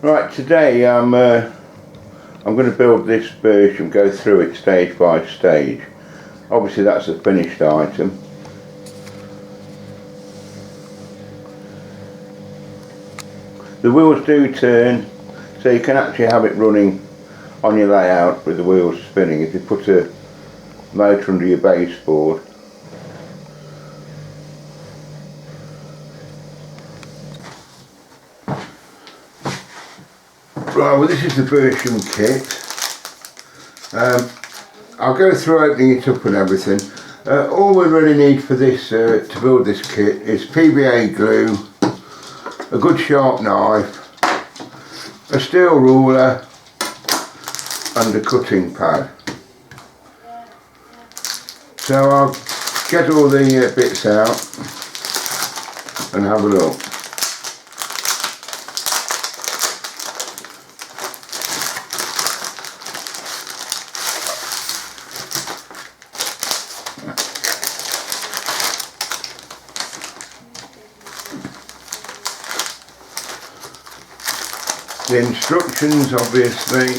Right, today I'm going to build this Bersham, go through it stage by stage. Obviously that's a finished item. The wheels do turn, so you can actually have it running on your layout with the wheels spinning if you put a motor under your baseboard. Right, well this is the Bersham kit. I'll go through opening it up and everything. All we really need for this, to build this kit, is PVA glue, a good sharp knife, a steel ruler and a cutting pad. So I'll get all the bits out and have a look. The instructions, obviously.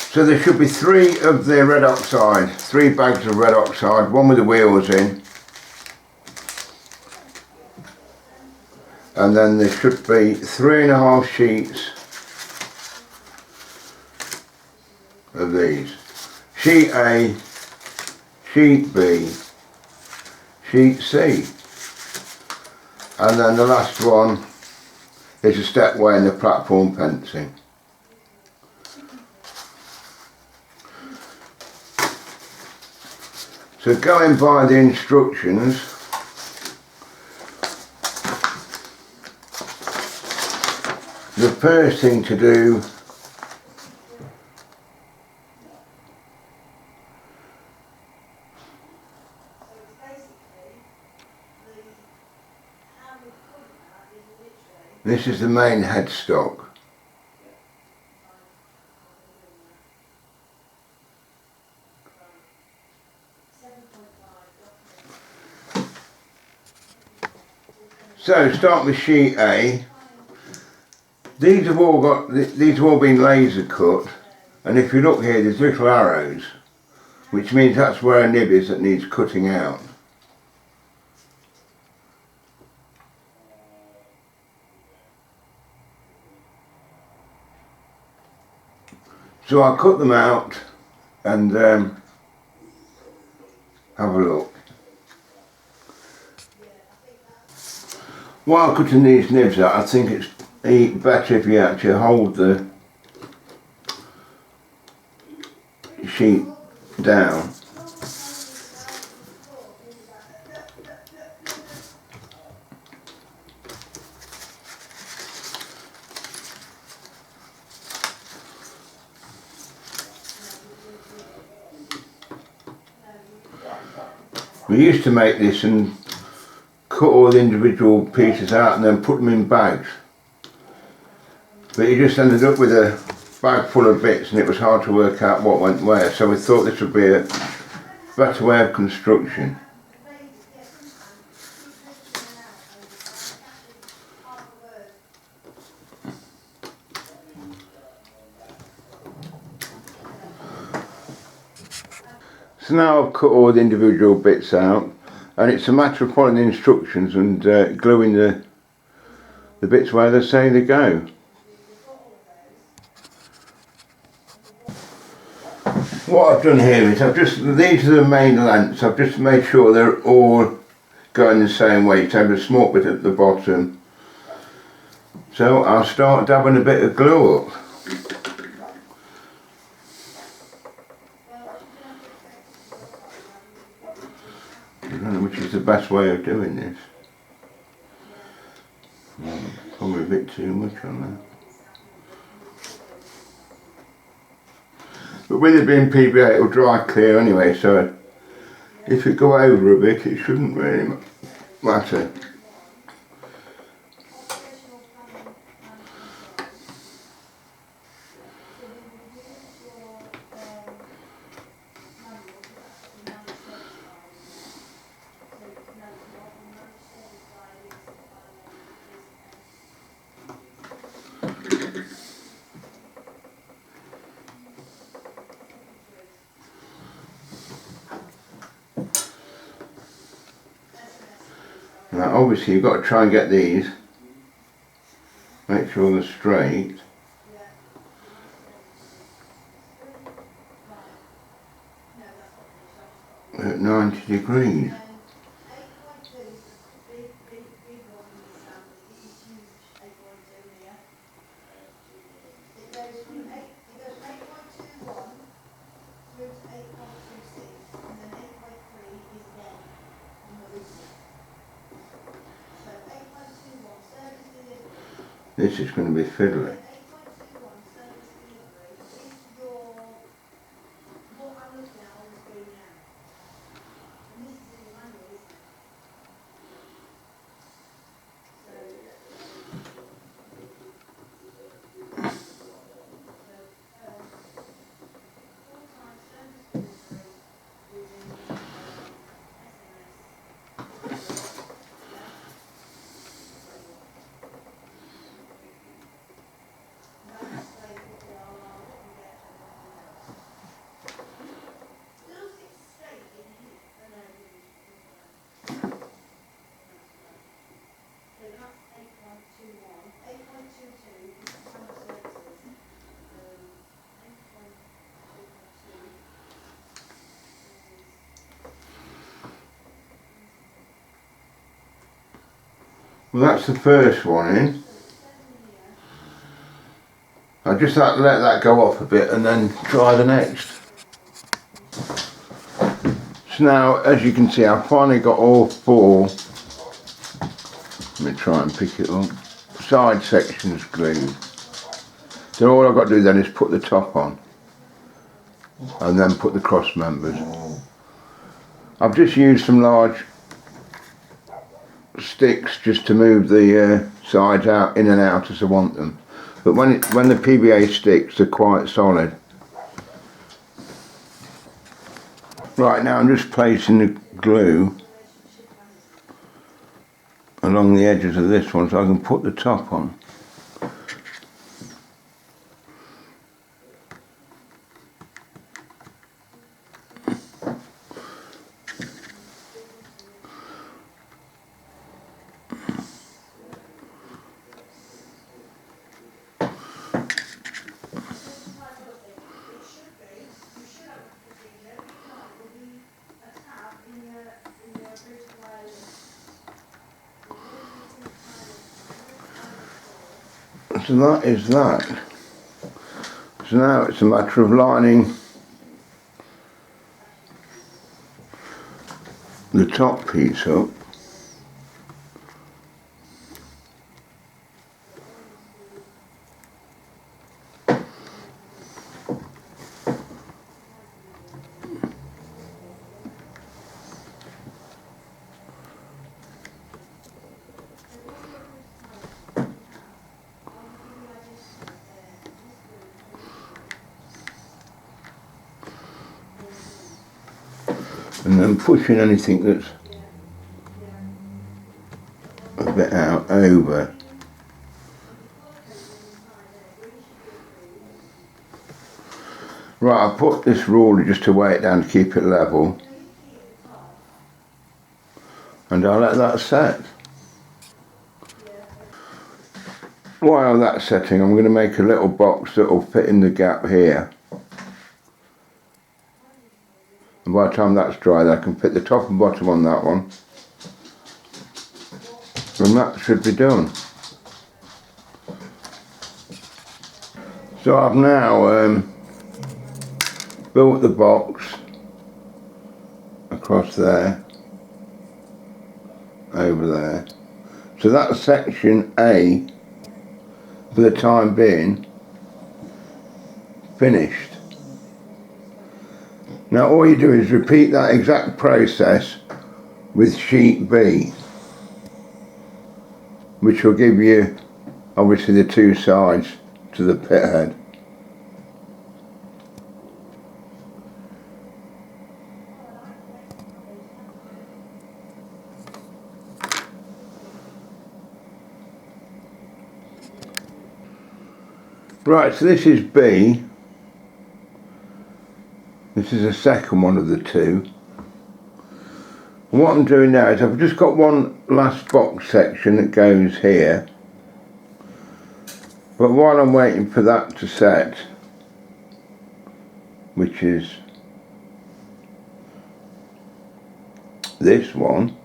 So there should be 3 of the red oxide, 3 bags of red oxide, one with the wheels in. And then there should be 3.5 sheets of these. Sheet A, sheet B, sheet C. And then the last one is a stepway and the platform fencing. So going by the instructions, the first thing to do this is the main headstock. So start with sheet A. These have all been laser cut, and if you look here there's little arrows, which means that's where a nib is that needs cutting out. So I'll cut them out and have a look. While cutting these nibs out, I think it's better if you actually hold the sheet down. We used to make this and cut all the individual pieces out and then put them in bags. But you just ended up with a bag full of bits and it was hard to work out what went where. So we thought this would be a better way of construction. So now I've cut all the individual bits out, and it's a matter of following the instructions and gluing the bits where they say they go. What I've done here is these are the main lengths, I've just made sure they're all going the same way, so there's a small bit at the bottom. So I'll start dabbing a bit of glue up. I don't know which is the best way of doing this. Probably a bit too much on that. But with it being PVA it'll dry clear anyway, so if it go over a bit it shouldn't really matter. Now obviously you've got to try and get these, make sure they're straight. At 90 degrees. This is going to be fiddly. Well, that's the first one in. I just have to let that go off a bit and then try the next. So now, as you can see, I've finally got all four. Let me try and pick it up. Side sections glued. So all I've got to do then is put the top on and then put the cross members. I've just used some large sticks just to move the sides out, in and out as I want them. But when the PVA sticks are quite solid. Right, now I'm just placing the glue along the edges of this one so I can put the top on. So that is that. So now it's a matter of lining the top piece up. And then pushing anything that's a bit out over. Right, I put this ruler just to weigh it down to keep it level, and I'll let that set. While that's setting, I'm going to make a little box that will fit in the gap here. And by the time that's dried, I can fit the top and bottom on that one. And that should be done. So I've now built the box across there, over there. So that's section A, for the time being, finished. Now all you do is repeat that exact process with sheet B, which will give you obviously the two sides to the pithead. Right, so this is B. This is the second one of the two. And what I'm doing now is I've just got one last box section that goes here, but while I'm waiting for that to set, which is this one,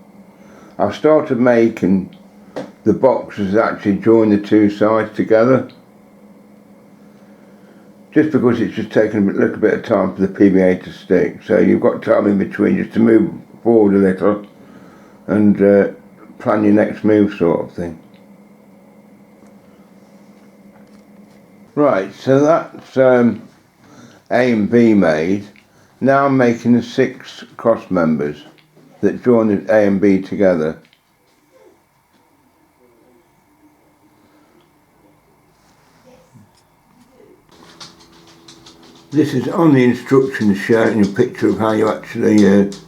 I've started making the boxes that actually join the two sides together, just because it's just taking a little bit of time for the PVA to stick. So you've got time in between just to move forward a little and plan your next move, sort of thing. Right, so that's A and B made. Now I'm making the 6 cross members that join the A and B together. This is on the instructions showing a picture of how you actually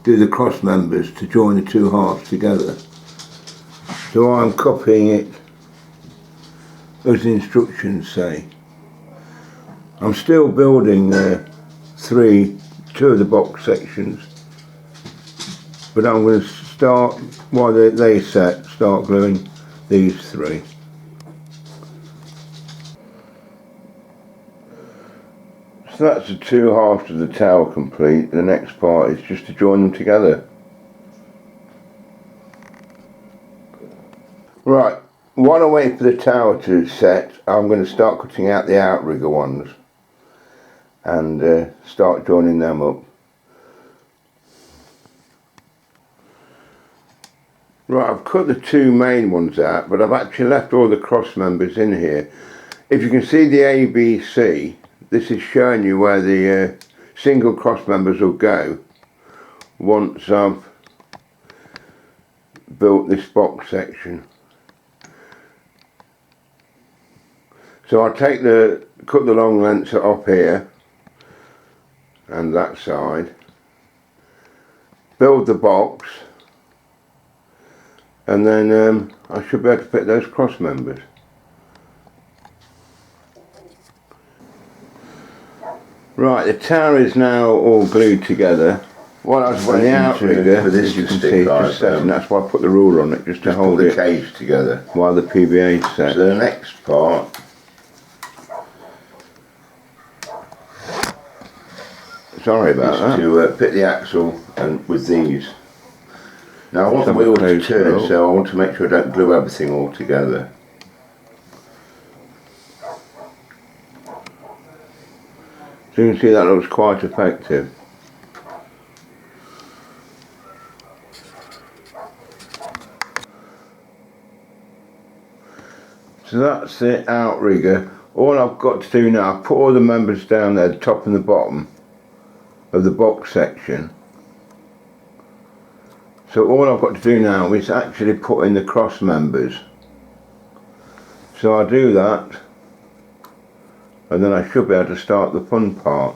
do the cross members to join the two halves together. So I'm copying it as the instructions say. I'm still building two of the box sections, but I'm going to start, while they set, start gluing these 3. So that's the 2 halves of the tower complete. The next part is just to join them together. Right, while I wait for the tower to set, I'm going to start cutting out the outrigger ones and start joining them up. Right, I've cut the 2 main ones out, but I've actually left all the cross members in here. If you can see the ABC, this is showing you where the single cross members will go once I've built this box section. So I'll cut the long lengths off here and that side, build the box, and then I should be able to fit those cross members. Right, the tower is now all glued together. While I was waiting the outrigger, for this to stick, and that's why I put the ruler on it, just to hold the cage together while the PVA is set. So the next part, sorry about that, to fit the axle and with these. Now I want the wheel to turn, so I want to make sure I don't glue everything all together. So you can see that looks quite effective. So that's the outrigger. All I've got to do now, I've put all the members down there, the top and the bottom of the box section. So all I've got to do now is actually put in the cross members. So I'll do that, and then I should be able to start the fun part.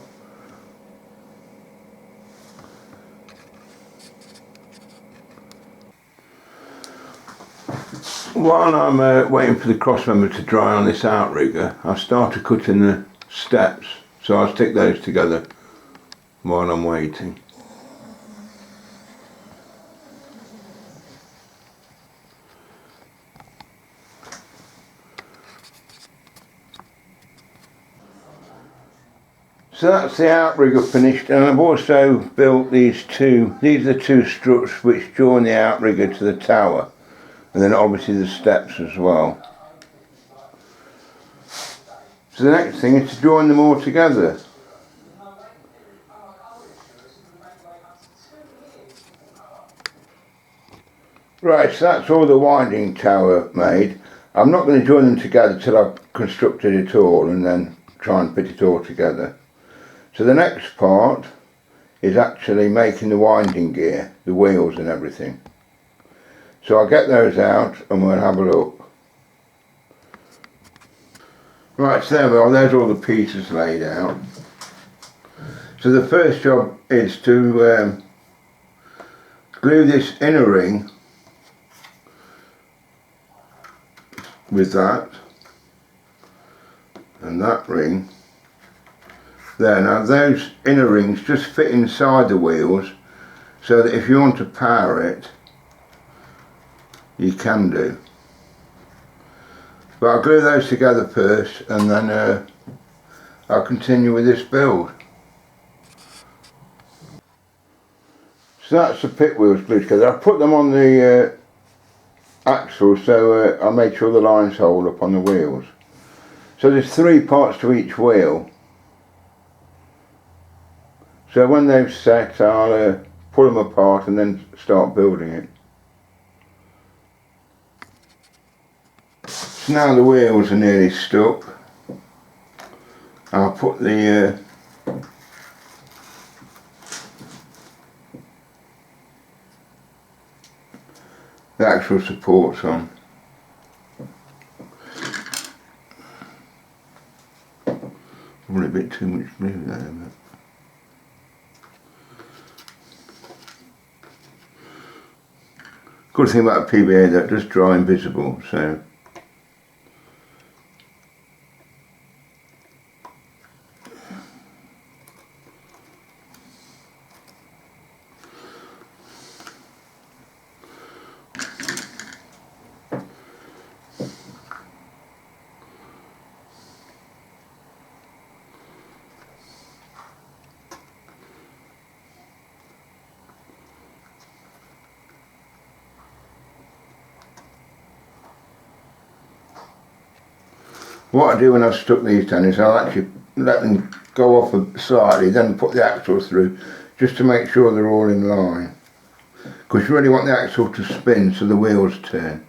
While I'm waiting for the cross member to dry on this outrigger, I'll start cutting the steps, so I'll stick those together while I'm waiting. So that's the outrigger finished, and I've also built these are the 2 struts which join the outrigger to the tower, and then obviously the steps as well. So the next thing is to join them all together. Right, so that's all the winding tower made. I'm not going to join them together till I've constructed it all and then try and fit it all together. So the next part is actually making the winding gear, the wheels and everything. So I'll get those out and we'll have a look. Right, so there we are, there's all the pieces laid out. So the first job is to glue this inner ring with that and that ring there. Now those inner rings just fit inside the wheels, so that if you want to power it, you can do. But I'll glue those together first, and then I'll continue with this build. So that's the pit wheels glued together. I put them on the axle, so I made sure the lines hold up on the wheels. So there's 3 parts to each wheel. So when they've set, I'll pull them apart and then start building it. So now the wheels are nearly stuck. I'll put the actual supports on. Probably a bit too much glue there, but good thing about a PVA, that does dry invisible, so what I do when I've stuck these down is I'll actually let them go off slightly, then put the axle through, just to make sure they're all in line. Because you really want the axle to spin so the wheels turn.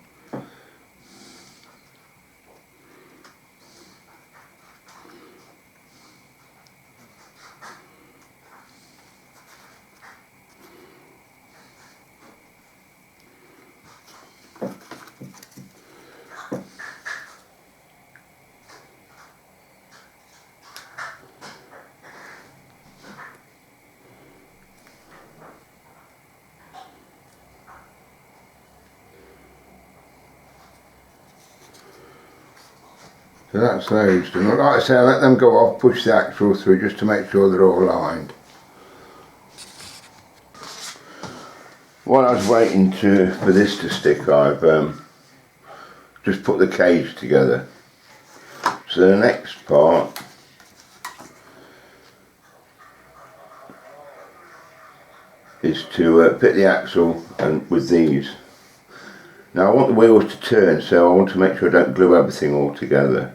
So that's those done. Like I say, I let them go off, push the axle through just to make sure they're all lined. While I was waiting for this to stick, I've just put the cage together. So the next part is to fit the axle and with these. Now I want the wheels to turn, so I want to make sure I don't glue everything all together.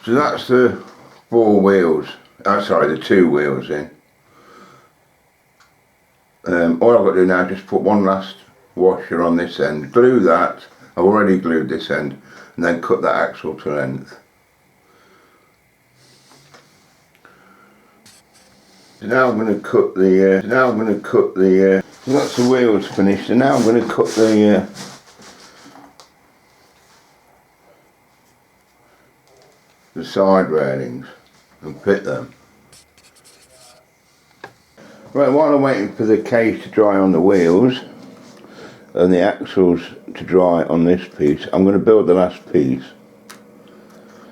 So that's the 4 wheels, sorry, the 2 wheels in. All I've got to do now is just put one last washer on this end, glue that, I've already glued this end, and then cut that axle to length. So now I'm going to cut the, so that's the wheels finished, and now I'm going to cut the side railings and fit them. Right, while I'm waiting for the cage to dry on the wheels and the axles to dry on this piece, I'm going to build the last piece.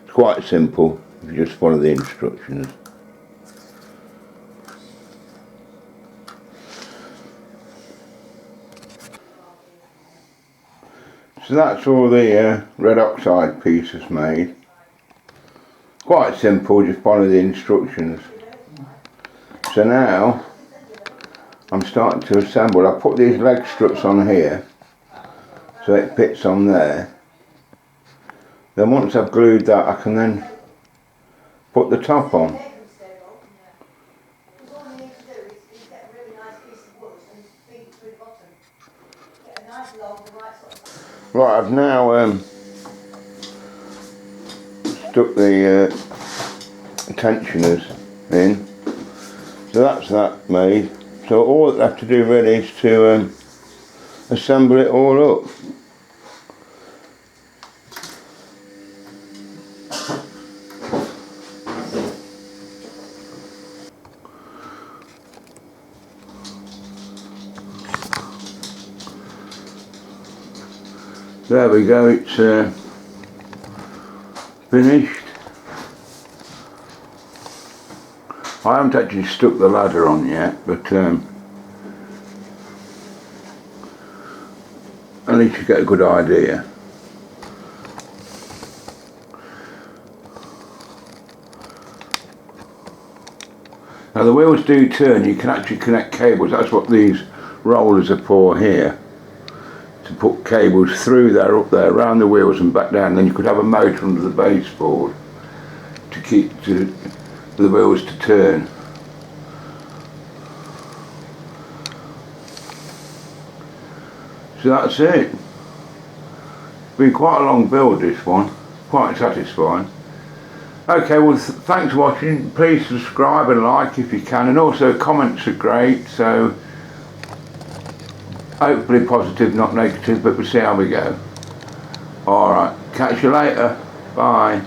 It's quite simple if you just follow the instructions. So that's all the red oxide pieces made. Quite simple, just follow the instructions. So now I'm starting to assemble. I put these leg struts on here so it fits on there. Then once I've glued that, I can then put the top on. Right, I've now stuck the tensioners in, so that's that made. So all I have to do really is to assemble it all up. There we go, it's finished. I haven't actually stuck the ladder on yet, but at least you get a good idea. Now the wheels do turn, you can actually connect cables, that's what these rollers are for here. To put cables through there, up there, around the wheels and back down. Then you could have a motor under the baseboard to keep the wheels to turn. So that's it. It's been quite a long build, this one, quite satisfying. Okay, well thanks for watching. Please subscribe and like if you can, and also comments are great, so hopefully positive, not negative, but we'll see how we go. Alright, catch you later. Bye.